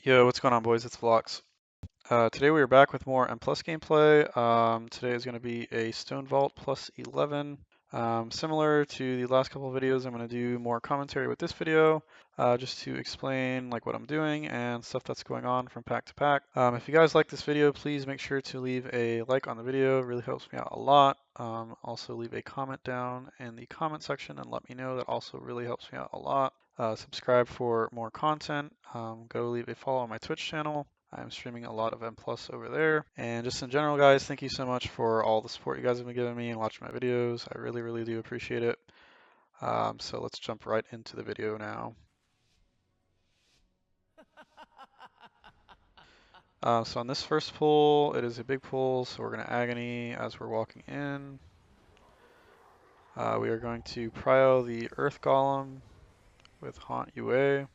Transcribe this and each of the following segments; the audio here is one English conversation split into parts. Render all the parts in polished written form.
Yo, what's going on, boys? It's Vlox. Today we are back with more M Plus gameplay. Today is going to be a Stonevault plus 11. Similar to the last couple of videos, I'm going to do more commentary with this video, just to explain like what I'm doing and stuff that's going on from pack to pack. If you guys like this video, please make sure to leave a like on the video. It really helps me out a lot. Also leave a comment down in the comment section and let me know. That also really helps me out a lot. Subscribe for more content. Go leave a follow on my Twitch channel. I'm streaming a lot of M Plus over there. And just in general, guys, thank you so much for all the support you guys have been giving me and watching my videos. I really, really do appreciate it. So let's jump right into the video now. So on this first pull, it is a big pull, so we're going to Agony as we're walking in. We are going to prio the Earth Golem with Haunt UA.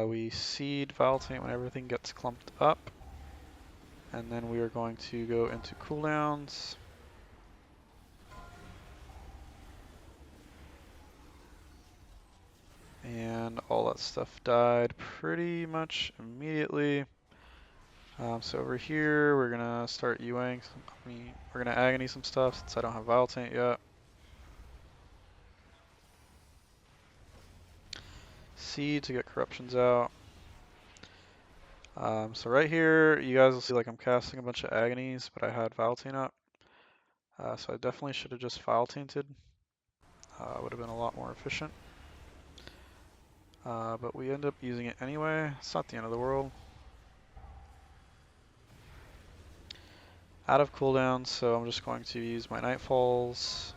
We seed Vitality when everything gets clumped up. And then we are going to go into cooldowns. And all that stuff died pretty much immediately. So over here, we're gonna start UAing we're gonna Agony some stuff since I don't have Vital Taint yet. Seed to get corruptions out. So right here, you guys will see like I'm casting a bunch of Agonies, but I had Vital Taint up. So I definitely should have just Vital Tainted. Would have been a lot more efficient. But we end up using it anyway. It's not the end of the world. Out of cooldown, so I'm just going to use my Nightfalls.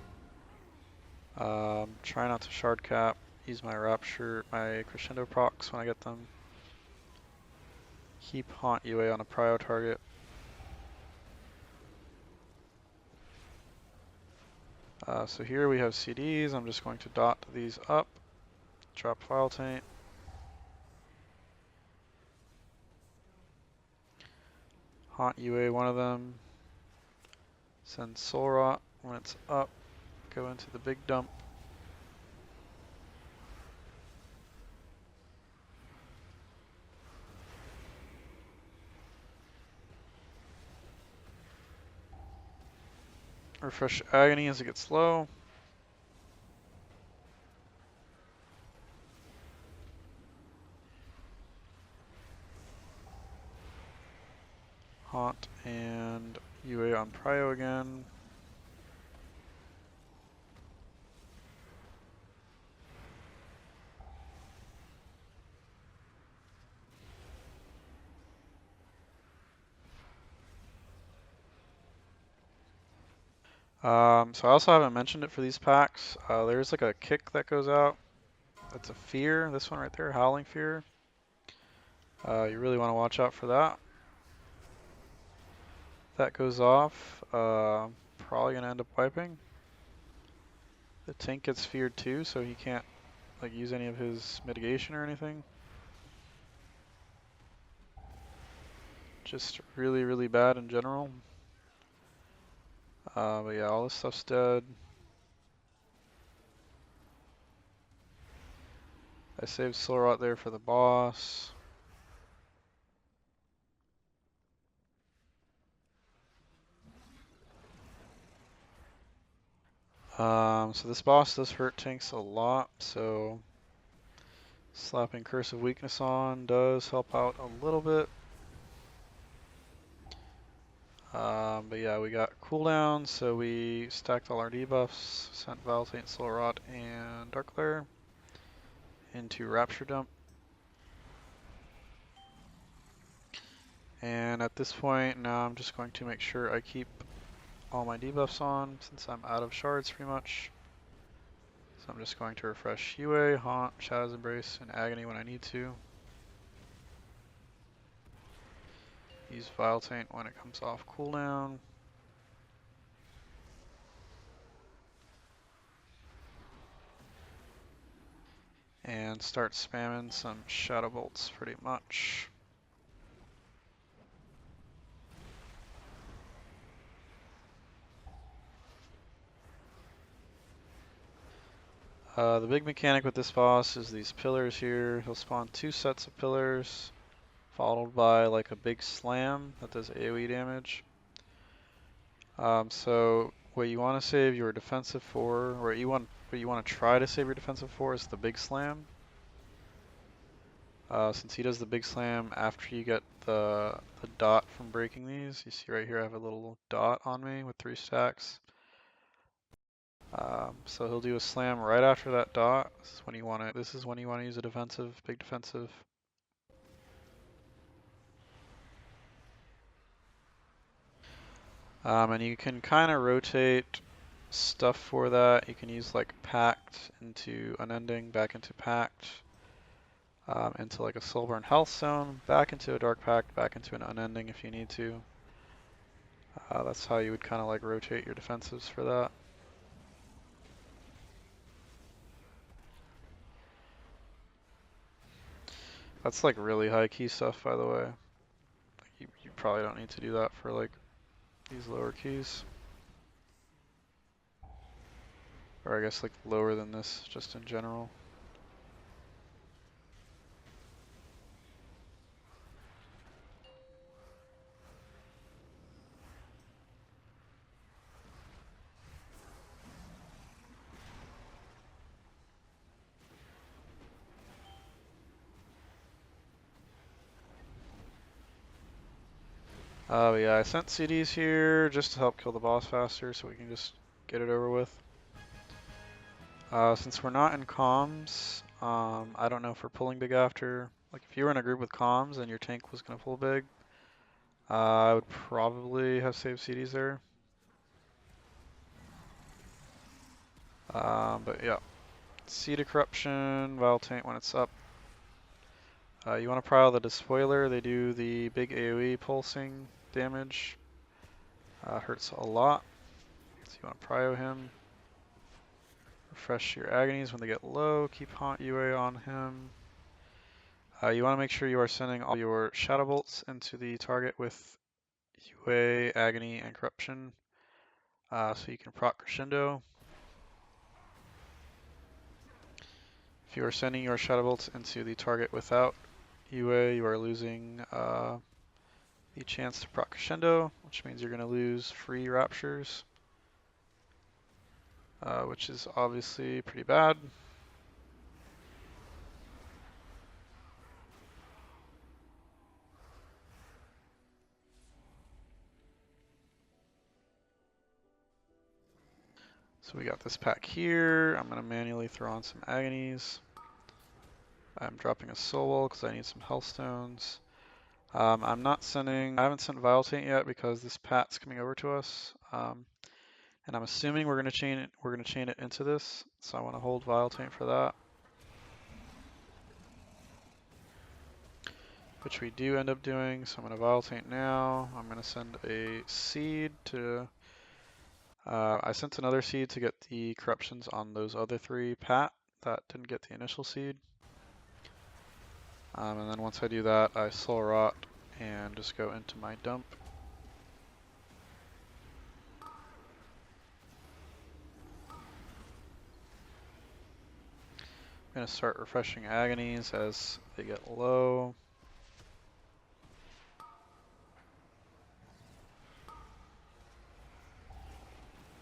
Try not to shard cap. Use my Rapture, my Crescendo procs when I get them. Keep Haunt UA on a prio target. So here we have CDs. I'm just going to dot these up. Drop Vital Taint. Haunt UA one of them. Send Soul Rot when it's up. Go into the big dump. Refresh Agony as it gets low. Haunt and UA on prio again. So I also haven't mentioned it for these packs. There's like a kick that goes out. That's a fear. This one right there, Howling Fear. You really want to watch out for that. If that goes off, probably gonna end up wiping. The tank gets feared too, so he can't like use any of his mitigation or anything. Just really, really bad in general. But yeah, all this stuff's dead. I saved Soul Rot there for the boss. So this boss does hurt tanks a lot, so slapping Curse of Weakness on does help out a little bit. But yeah, we got cooldowns, so we stacked all our debuffs, sent Vital Taint, Soul Rot, and Dark Lair into Rapture Dump. And at this point, now I'm just going to make sure I keep all my debuffs on since I'm out of shards pretty much. So I'm just going to refresh UA, Haunt, Shadow's Embrace, and Agony when I need to. Use Vital Taint when it comes off cooldown. And start spamming some Shadow Bolts pretty much. The big mechanic with this boss is these pillars here. He'll spawn 2 sets of pillars. followed by like a big slam that does AoE damage. So what you want to save your defensive for, or what you want to try to save your defensive for, is the big slam. Since he does the big slam after you get the dot from breaking these, you see right here I have a little dot on me with 3 stacks. So he'll do a slam right after that dot. This is when you want to. This is when you want to use a defensive, big defensive. And you can kind of rotate stuff for that. You can use like Pact into Unending, back into Pact, into like a Soulburn Health Zone, back into a Dark Pact, back into an Unending if you need to. That's how you would kind of like rotate your defensives for that. That's like really high key stuff, by the way. You probably don't need to do that for like these lower keys. Or I guess like lower than this, just in general. Yeah, I sent CDs here just to help kill the boss faster so we can just get it over with. Since we're not in comms, I don't know if we're pulling big after. Like if you were in a group with comms and your tank was going to pull big, I would probably have saved CDs there. But yeah, Seed of Corruption, Vile Taint when it's up. You want to prile the Despoiler, they do the big AoE pulsing damage. Hurts a lot, so you want to prio him. Refresh your agonies when they get low, keep Haunt UA on him. You want to make sure you are sending all your Shadow Bolts into the target with UA, Agony, and Corruption, so you can proc Crescendo. If you are sending your Shadow Bolts into the target without UA, you are losing the chance to proc Crescendo, which means you're going to lose free Raptures, which is obviously pretty bad. So we got this pack here. I'm going to manually throw on some Agonies. I'm dropping a Soul because I need some Hellstones. I haven't sent Vile Taint yet because this pat's coming over to us. And I'm assuming we're gonna chain it into this. So I want to hold Vile Taint for that. Which we do end up doing, so I'm gonna Vile Taint now. I'm gonna send a seed to I sent another seed to get the corruptions on those other 3 pat that didn't get the initial seed. And then once I do that, I Soul Rot and just go into my dump. I'm going to start refreshing agonies as they get low.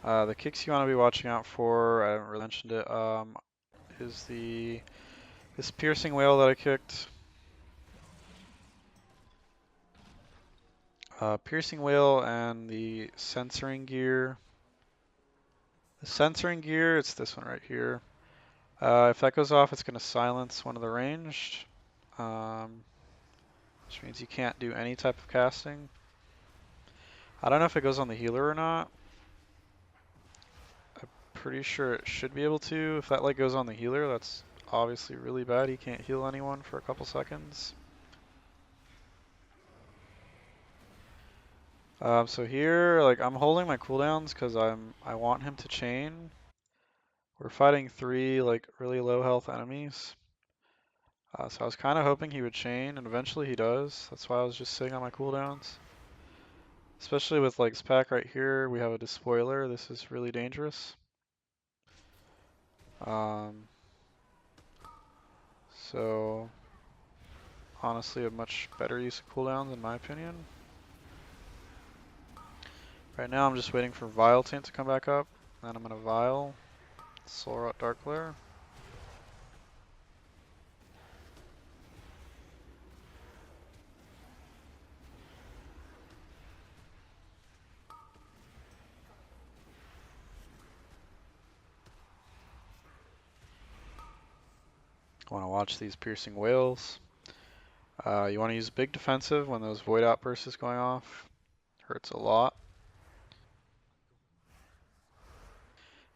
The kicks you want to be watching out for, I haven't really mentioned it, is this Piercing Whale that I kicked. Piercing Whale and the Censoring Gear. The Censoring Gear, it's this one right here. If that goes off, it's going to silence one of the ranged, which means you can't do any type of casting. I don't know if it goes on the healer or not. I'm pretty sure it should be able to. If that like goes on the healer, that's obviously really bad. He can't heal anyone for a couple seconds. So here, like I'm holding my cooldowns because I want him to chain. We're fighting 3 like really low health enemies. So I was kind of hoping he would chain, and eventually he does. That's why I was just sitting on my cooldowns. Especially with like this pack right here, we have a Despoiler. This is really dangerous. So honestly a much better use of cooldowns in my opinion. Right now I'm just waiting for Vile Taint to come back up, then I'm gonna Vile, Soul Rot Dark Lair. I want to watch these piercing whales. You want to use big defensive when those void outbursts is going off. Hurts a lot.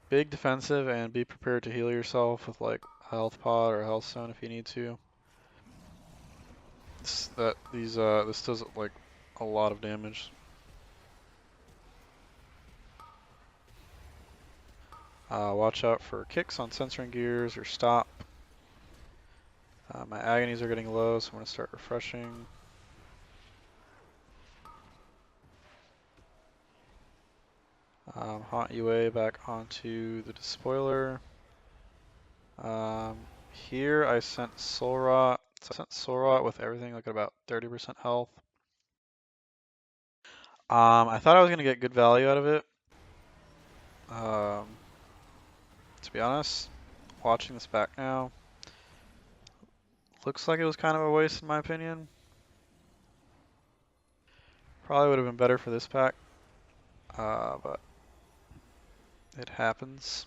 Big defensive and be prepared to heal yourself with like a health pod or a health stone if you need to. This does like a lot of damage. Watch out for kicks on censoring gears or stop. My agonies are getting low, so I'm going to start refreshing. Haunt UA back onto the despoiler. Here I sent Soul Rot. So I sent Soul Rot with everything like at about 30% health. I thought I was going to get good value out of it. To be honest, watching this back now, looks like it was kind of a waste in my opinion. Probably would have been better for this pack, but it happens.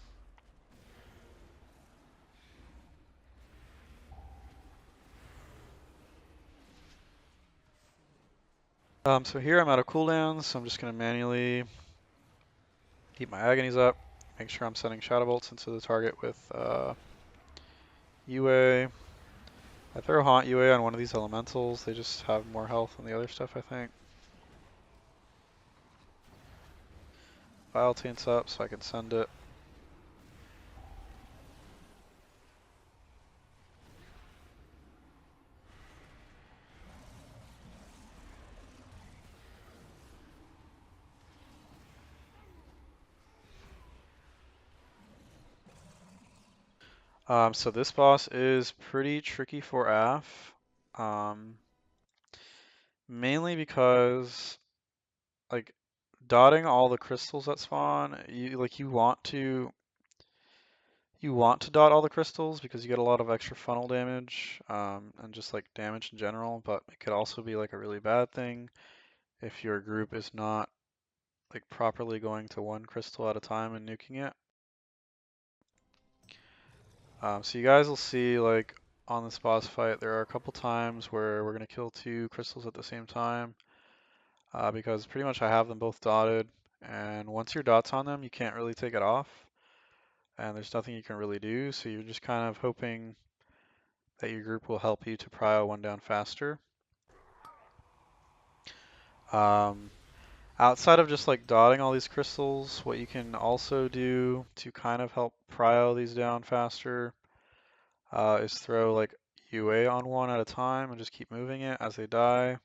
So here I'm out of cooldowns, so I'm just going to manually keep my agonies up, make sure I'm sending Shadow Bolts into the target with UA. I throw Haunt UA on one of these elementals, they just have more health than the other stuff I think. Vile Taint's up so I can send it. So this boss is pretty tricky for AF. Mainly because like dotting all the crystals that spawn, you want to dot all the crystals because you get a lot of extra funnel damage, and just like damage in general, but it could also be like a really bad thing if your group is not like properly going to one crystal at a time and nuking it. So you guys will see like on this boss fight, there are a couple times where we're gonna kill two crystals at the same time, because pretty much I have them both dotted, and once your dot's on them, you can't really take it off, and there's nothing you can really do, so you're just kind of hoping that your group will help you to prio one down faster. Um, Outside of just like dotting all these crystals, what you can also do to kind of help prio these down faster is throw like UA on one at a time and just keep moving it as they die.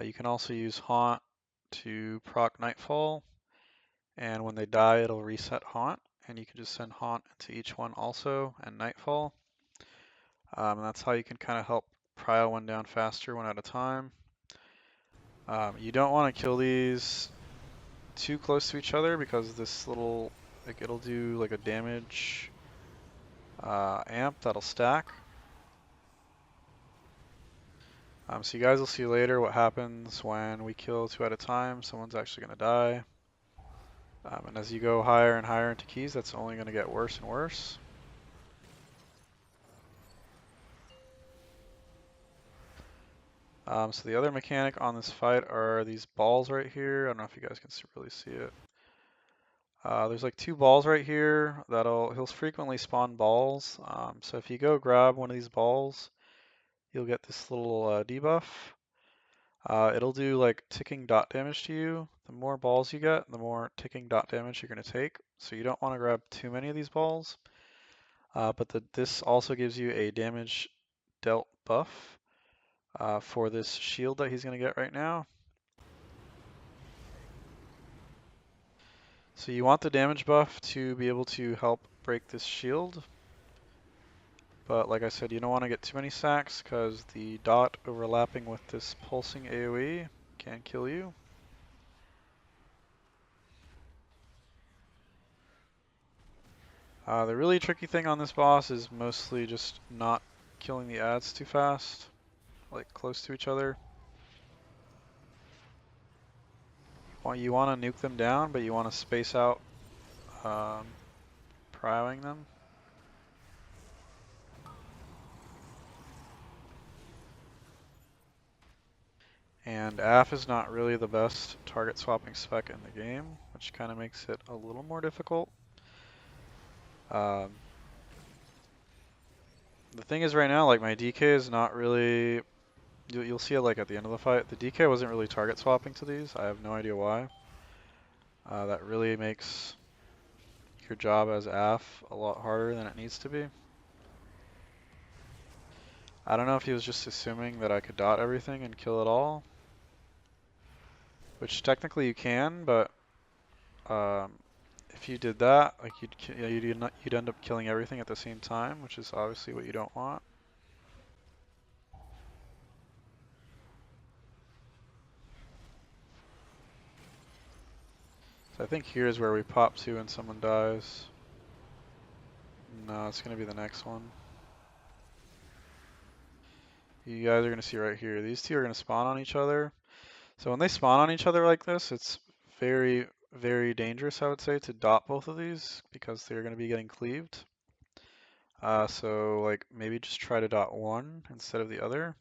You can also use Haunt to proc Nightfall, and when they die, it'll reset Haunt, and you can just send Haunt into each one also and Nightfall. And that's how you can kind of help prio one down faster, one at a time. You don't want to kill these too close to each other because this little, like it'll do like a damage amp that'll stack. So you guys will see later what happens when we kill two at a time. Someone's actually going to die. And as you go higher and higher into keys, that's only going to get worse and worse. So the other mechanic on this fight are these balls right here. I don't know if you guys can really see it. There's like two balls right here he'll frequently spawn balls. So if you go grab one of these balls, you'll get this little debuff. It'll do like ticking dot damage to you. The more balls you get, the more ticking dot damage you're going to take. So you don't want to grab too many of these balls. But this also gives you a damage dealt buff for this shield that he's going to get right now. So you want the damage buff to be able to help break this shield. But like I said, you don't want to get too many sacks because the dot overlapping with this pulsing AoE can kill you. The really tricky thing on this boss is mostly just not killing the adds too fast, like close to each other. Well, you want to nuke them down, but you want to space out prowling them. And AF is not really the best target swapping spec in the game, which kind of makes it a little more difficult. The thing is right now, like my DK is not really, you'll see it like at the end of the fight, the DK wasn't really target swapping to these. I have no idea why. That really makes your job as AF a lot harder than it needs to be. I don't know if he was just assuming that I could dot everything and kill it all, which technically you can, but if you did that, like you'd end up killing everything at the same time, which is obviously what you don't want. So I think here's where we pop to and someone dies. No, it's gonna be the next one. You guys are gonna see right here. These two are gonna spawn on each other. So when they spawn on each other like this, it's very, very dangerous, I would say, to dot both of these because they're gonna be getting cleaved. So like maybe just try to dot one instead of the other.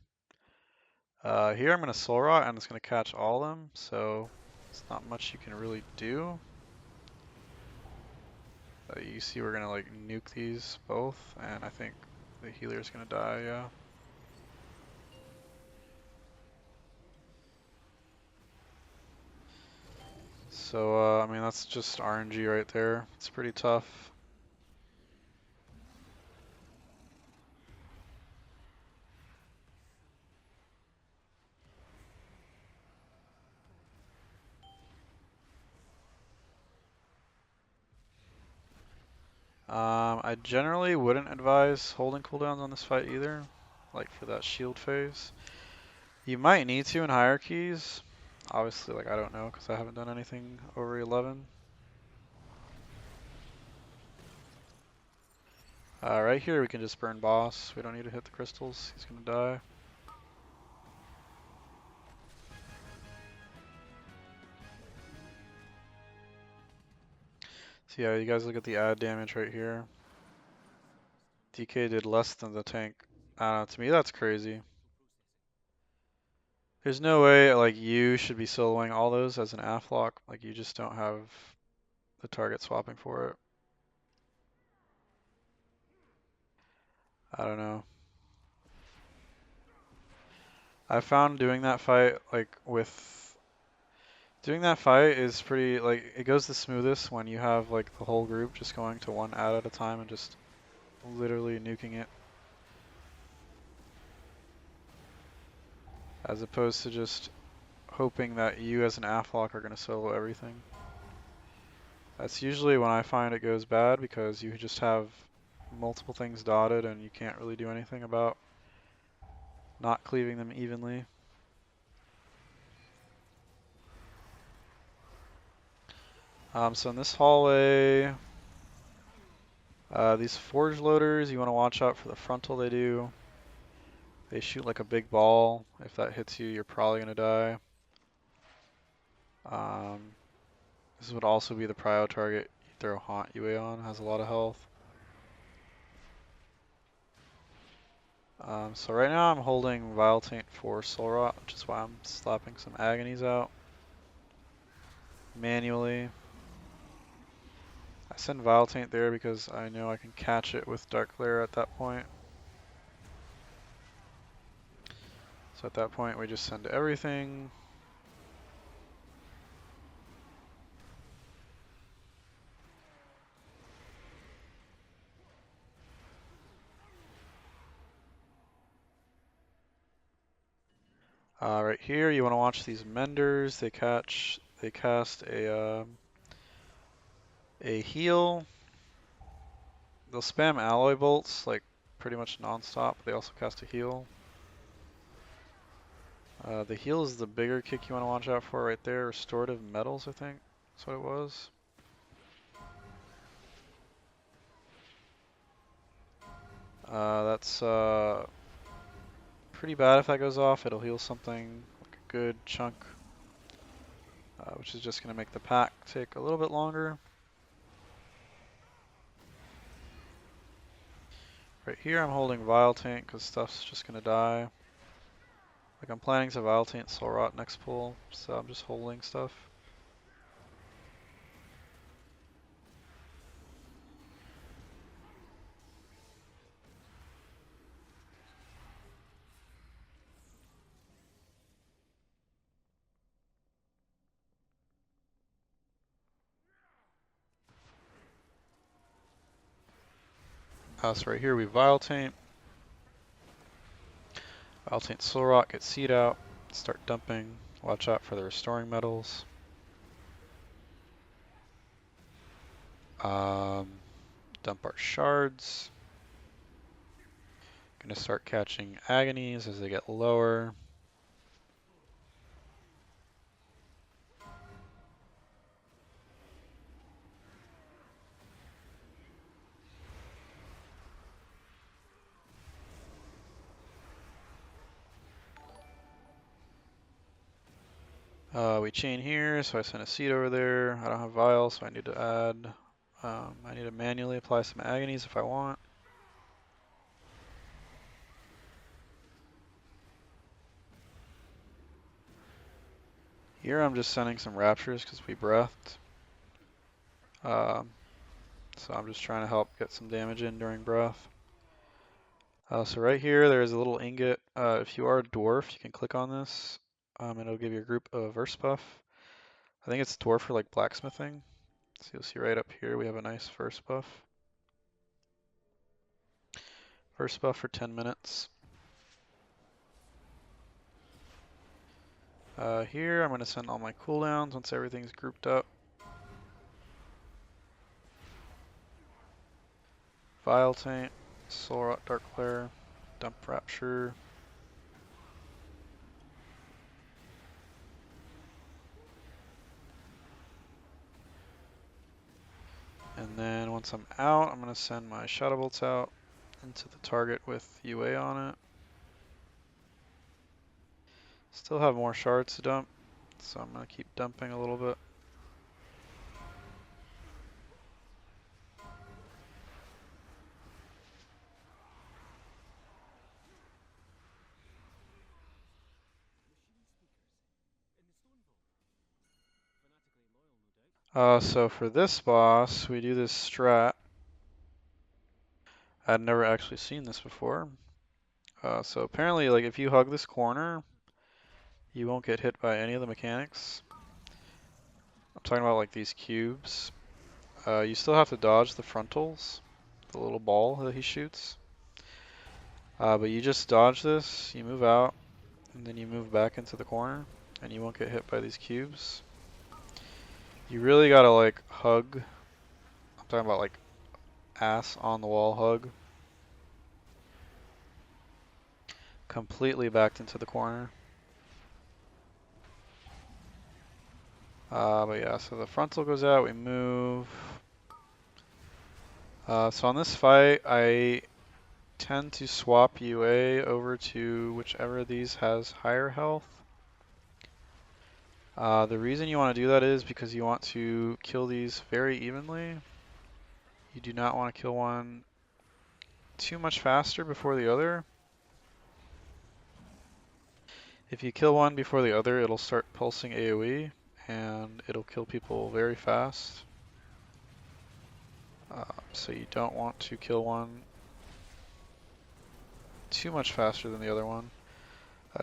Here I'm gonna soul rot and it's gonna catch all of them, so it's not much you can really do. You see we're gonna like nuke these both, and I think the healer's gonna die, yeah. So, I mean, that's just RNG right there. It's pretty tough. I generally wouldn't advise holding cooldowns on this fight either, like for that shield phase. You might need to in hierarchies. Obviously, like I don't know because I haven't done anything over 11. Right here we can just burn boss. We don't need to hit the crystals. He's gonna die. So yeah, you guys look at the add damage right here. DK did less than the tank. To me that's crazy. There's no way like you should be soloing all those as an Afflock. Like you just don't have the target swapping for it. I don't know. I found doing that fight doing that fight is pretty like it goes the smoothest when you have like the whole group just going to one ad at a time and just literally nuking it. As opposed to just hoping that you as an Afflock are gonna solo everything. That's usually when I find it goes bad because you just have multiple things dotted and you can't really do anything about not cleaving them evenly. So in this hallway, these forge loaders, you want to watch out for the frontal they do. They shoot like a big ball. If that hits you, you're probably going to die. This would also be the prio target you throw Haunt UA on, has a lot of health. So right now I'm holding Vile Taint for Soul Rot, which is why I'm slapping some Agonies out manually. I send Vile Taint there because I know I can catch it with Dark Glare at that point. So at that point we just send everything. Right here you want to watch these Menders. They cast a heal. They'll spam alloy bolts like pretty much non-stop. They also cast a heal. The heal is the bigger kick you want to watch out for right there. Restorative Metals, I think that's what it was. That's pretty bad if that goes off. It'll heal something like a good chunk, which is just going to make the pack take a little bit longer. Right here I'm holding Vile Taint because stuff's just going to die. Like I'm planning to Vile Taint Soul Rot next pull, so I'm just holding stuff. So right here we Vile Taint. Vile Taint Soul Rot, get Seed out, start dumping. Watch out for the Restoring Metals. Dump our shards. Gonna start catching agonies as they get lower. We chain here, so I send a seed over there. I don't have vials, so I need to add. I need to manually apply some agonies if I want. Here I'm just sending some raptures because we breathed. So I'm just trying to help get some damage in during breath. So right here there's a little ingot. If you are a dwarf, you can click on this. And it'll give your group a verse buff. I think it's dwarf for like blacksmithing. So you'll see right up here we have a nice verse buff. Verse buff for 10 minutes. Here I'm going to send all my cooldowns once everything's grouped up. Vile Taint, Soul Rot Dark Flare, Dump Rapture. And then once I'm out, I'm going to send my Shadow Bolts out into the target with UA on it. Still have more shards to dump, so I'm going to keep dumping a little bit. So for this boss, we do this strat. I'd never actually seen this before. So apparently, like if you hug this corner, you won't get hit by any of the mechanics. I'm talking about like these cubes. You still have to dodge the frontals, the little ball that he shoots. But you just dodge this, you move out, and then you move back into the corner, and you won't get hit by these cubes. You really gotta like hug. I'm talking about like ass on the wall hug. Completely backed into the corner. But yeah, so the frontal goes out, we move. So on this fight, I tend to swap UA over to whichever of these has higher health. The reason you want to do that is because you want to kill these very evenly. You do not want to kill one too much faster before the other. If you kill one before the other, it'll start pulsing AoE, and it'll kill people very fast. So you don't want to kill one too much faster than the other one.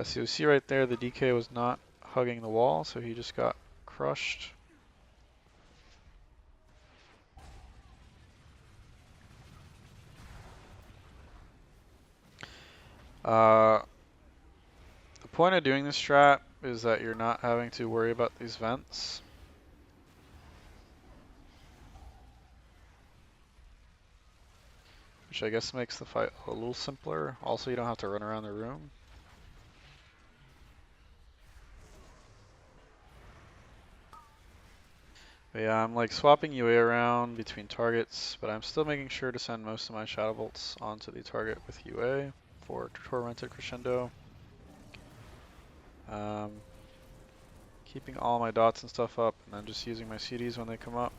So you see right there, the DK was not hugging the wall, so he just got crushed. The point of doing this strat is that you're not having to worry about these vents. Which which I guess makes the fight a little simpler. Also, you don't have to run around the room. But yeah, I'm like swapping UA around between targets, but I'm still making sure to send most of my Shadow Bolts onto the target with UA for Tormented Crescendo. Keeping all my dots and stuff up, and then just using my CDs when they come up.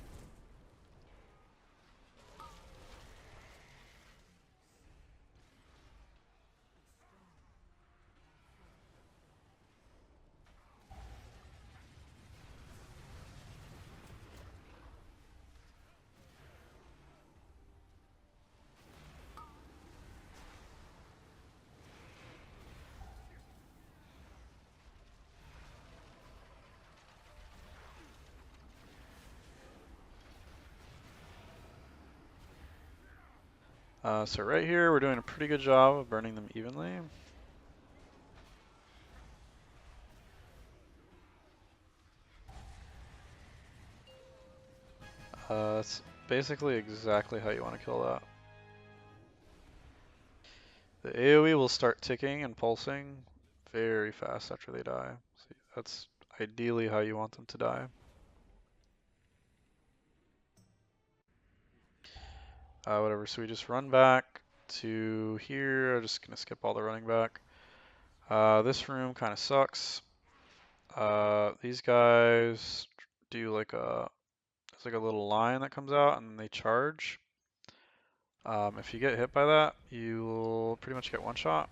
So right here, we're doing a pretty good job of burning them evenly. That's basically exactly how you want to kill that. The AoE will start ticking and pulsing very fast after they die. So that's ideally how you want them to die. Whatever, so we just run back to here. I'm just gonna skip all the running back. This room kind of sucks. These guys do like it's like a little line that comes out and they charge. If you get hit by that, you will pretty much get one shot.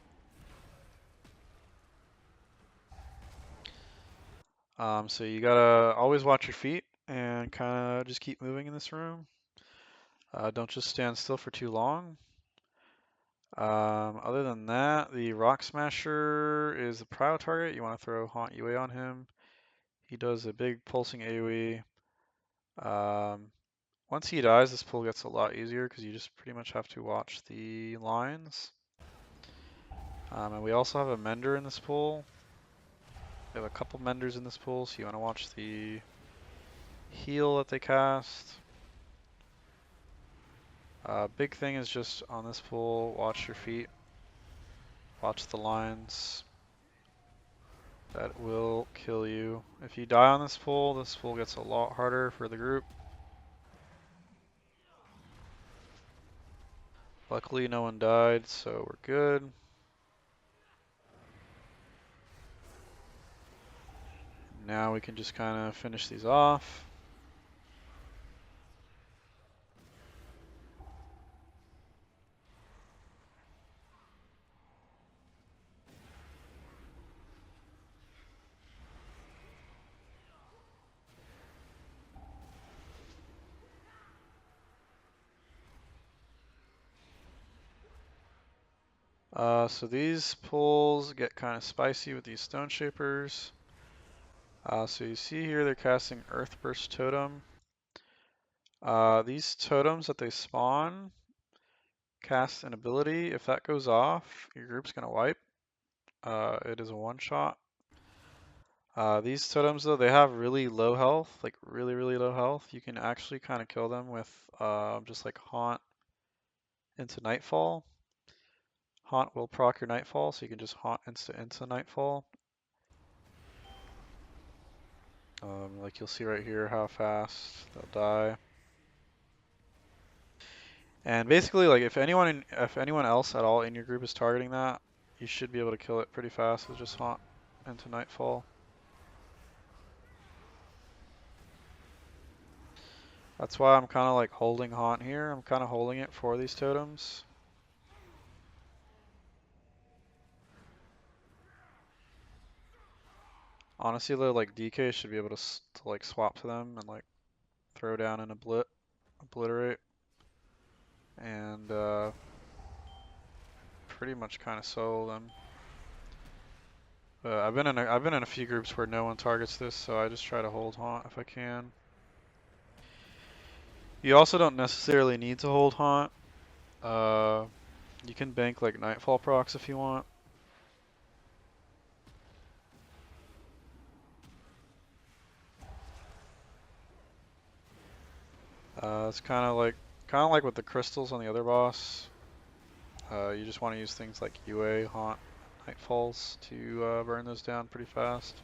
So you gotta always watch your feet and kind of just keep moving in this room. Don't just stand still for too long. Other than that, the Rock Smasher is the prio target. You want to throw Haunt UA on him. He does a big pulsing AoE. Once he dies, this pull gets a lot easier because you just pretty much have to watch the lines. And we also have a Mender in this pool. We have a couple Menders in this pool, so you want to watch the heal that they cast. Big thing is just on this pool, watch your feet. Watch the lines. That will kill you. If you die on this pool gets a lot harder for the group. Luckily no one died, so we're good. Now we can just kind of finish these off. So these pulls get kind of spicy with these Stone Shapers. So you see here they're casting Earthburst Totem. These totems that they spawn cast an ability. If that goes off, your group's gonna wipe. It is a one-shot. These totems though, they have really low health, like really, really low health. You can actually kind of kill them with just like Haunt into Nightfall. Haunt will proc your Nightfall, so you can just Haunt into Nightfall. Like you'll see right here how fast they'll die. And basically, like if anyone else at all in your group is targeting that, you should be able to kill it pretty fast with just Haunt into Nightfall. That's why I'm kind of like holding Haunt here. I'm kind of holding it for these totems. Honestly, though, like DK should be able to like swap to them and like throw down and obliterate, and pretty much kind of solo them. I've been in a few groups where no one targets this, so I just try to hold Haunt if I can. You also don't necessarily need to hold Haunt. You can bank like Nightfall procs if you want. It's kind of like with the crystals on the other boss. You just want to use things like UA, Haunt, Nightfalls to burn those down pretty fast.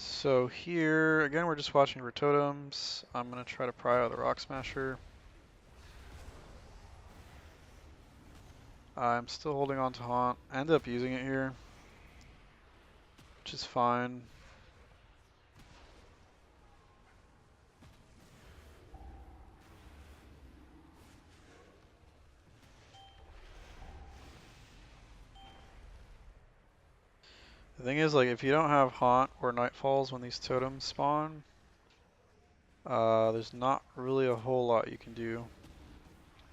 So here, again, we're just watching for totems. I'm going to try to pry out the Rock Smasher. I'm still holding on to Haunt. I ended up using it here, which is fine. The thing is, like, if you don't have Haunt or Nightfalls when these totems spawn, there's not really a whole lot you can do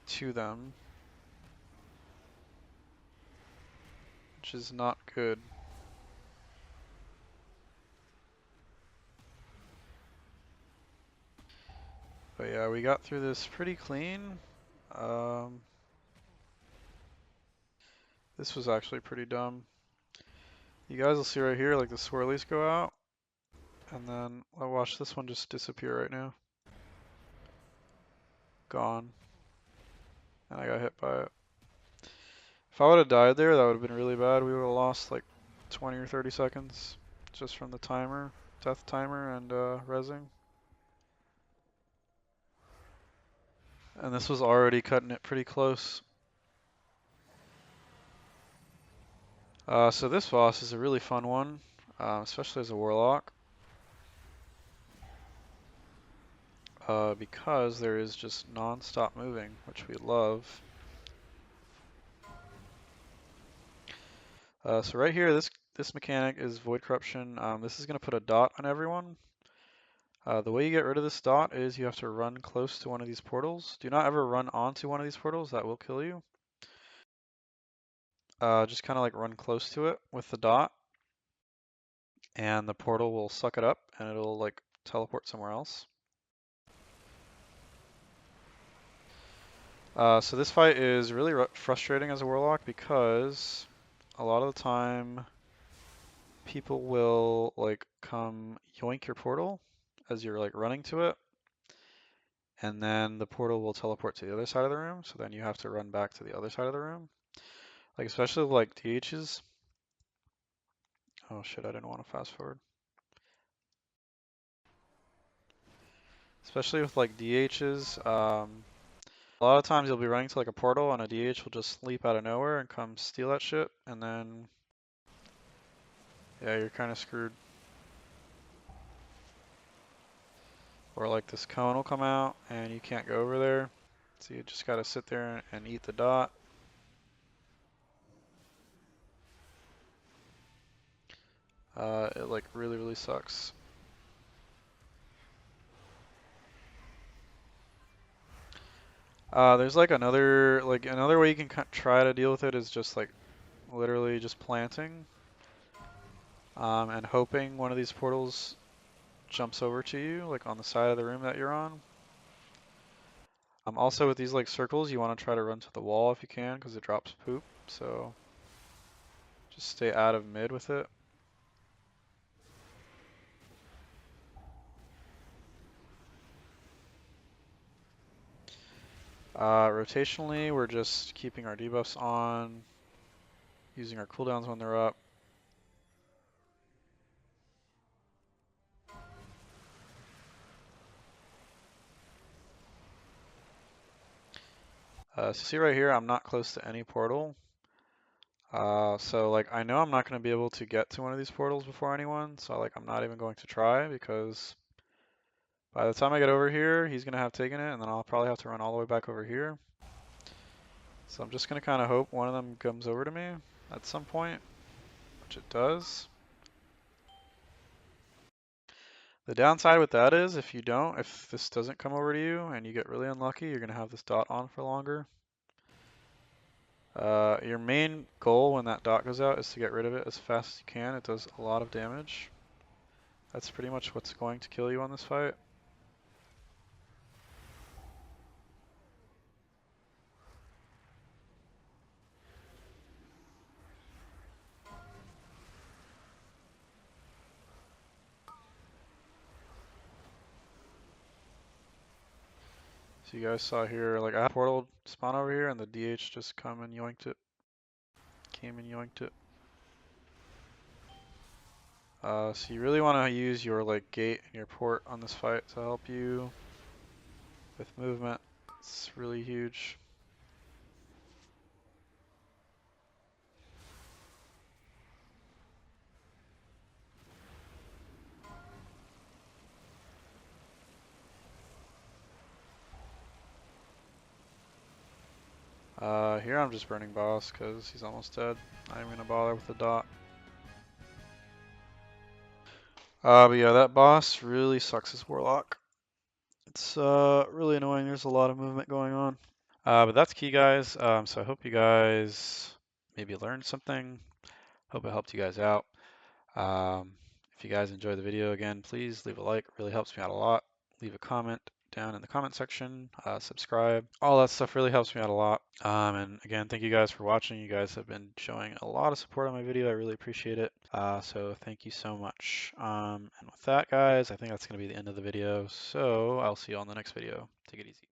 to them, which is not good. But yeah, we got through this pretty clean. This was actually pretty dumb. You guys will see right here, like the swirlies go out, and then I'll watch this one just disappear right now. Gone. And I got hit by it. If I would have died there, that would have been really bad. We would have lost like 20 or 30 seconds just from the timer, death timer, and rezzing. And this was already cutting it pretty close. So this boss is a really fun one, especially as a Warlock. Because there is just non-stop moving, which we love. So right here, this mechanic is Void Corruption. This is going to put a dot on everyone. The way you get rid of this dot is you have to run close to one of these portals. Do not ever run onto one of these portals, that will kill you. Just kind of like run close to it with the dot, and the portal will suck it up and it'll like teleport somewhere else. So this fight is really frustrating as a Warlock because a lot of the time people will like come yoink your portal as you're like running to it, and then the portal will teleport to the other side of the room, so then you have to run back to the other side of the room. Like especially with, like DHs. Oh shit, I didn't want to fast forward. Especially with like DHs, a lot of times you'll be running to like a portal and a DH will just leap out of nowhere and come steal that shit, and then yeah, you're kind of screwed. Or like this cone will come out and you can't go over there, so you just gotta sit there and eat the dot. It like really sucks. There's like another way you can try to deal with it is just like literally just planting, and hoping one of these portals jumps over to you, like on the side of the room that you're on. Also with these like circles, you want to try to run to the wall if you can, because it drops poop. So just stay out of mid with it. Rotationally, we're just keeping our debuffs on, using our cooldowns when they're up. So see right here, I'm not close to any portal. So like I know I'm not going to be able to get to one of these portals before anyone, so like I'm not even going to try, because by the time I get over here, he's going to have taken it, and then I'll probably have to run all the way back over here. So I'm just going to kind of hope one of them comes over to me at some point, which it does. The downside with that is if this doesn't come over to you and you get really unlucky, you're going to have this dot on for longer. Your main goal when that dot goes out is to get rid of it as fast as you can. It does a lot of damage. That's pretty much what's going to kill you on this fight. So you guys saw here, like I had portal spawn over here and the DH just came and yoinked it. So you really want to use your like gate and your port on this fight to help you with movement. It's really huge. Here I'm just burning boss because he's almost dead. Not even gonna bother with the dot. But yeah, that boss really sucks as Warlock. It's really annoying. There's a lot of movement going on. But that's key, guys. So I hope you guys maybe learned something. Hope it helped you guys out. If you guys enjoyed the video, again, please leave a like. It really helps me out a lot. Leave a comment down in the comment section. Subscribe. All that stuff really helps me out a lot. And again, thank you guys for watching. You guys have been showing a lot of support on my video. I really appreciate it. So thank you so much. And with that, guys, I think that's going to be the end of the video. So I'll see you on the next video. Take it easy.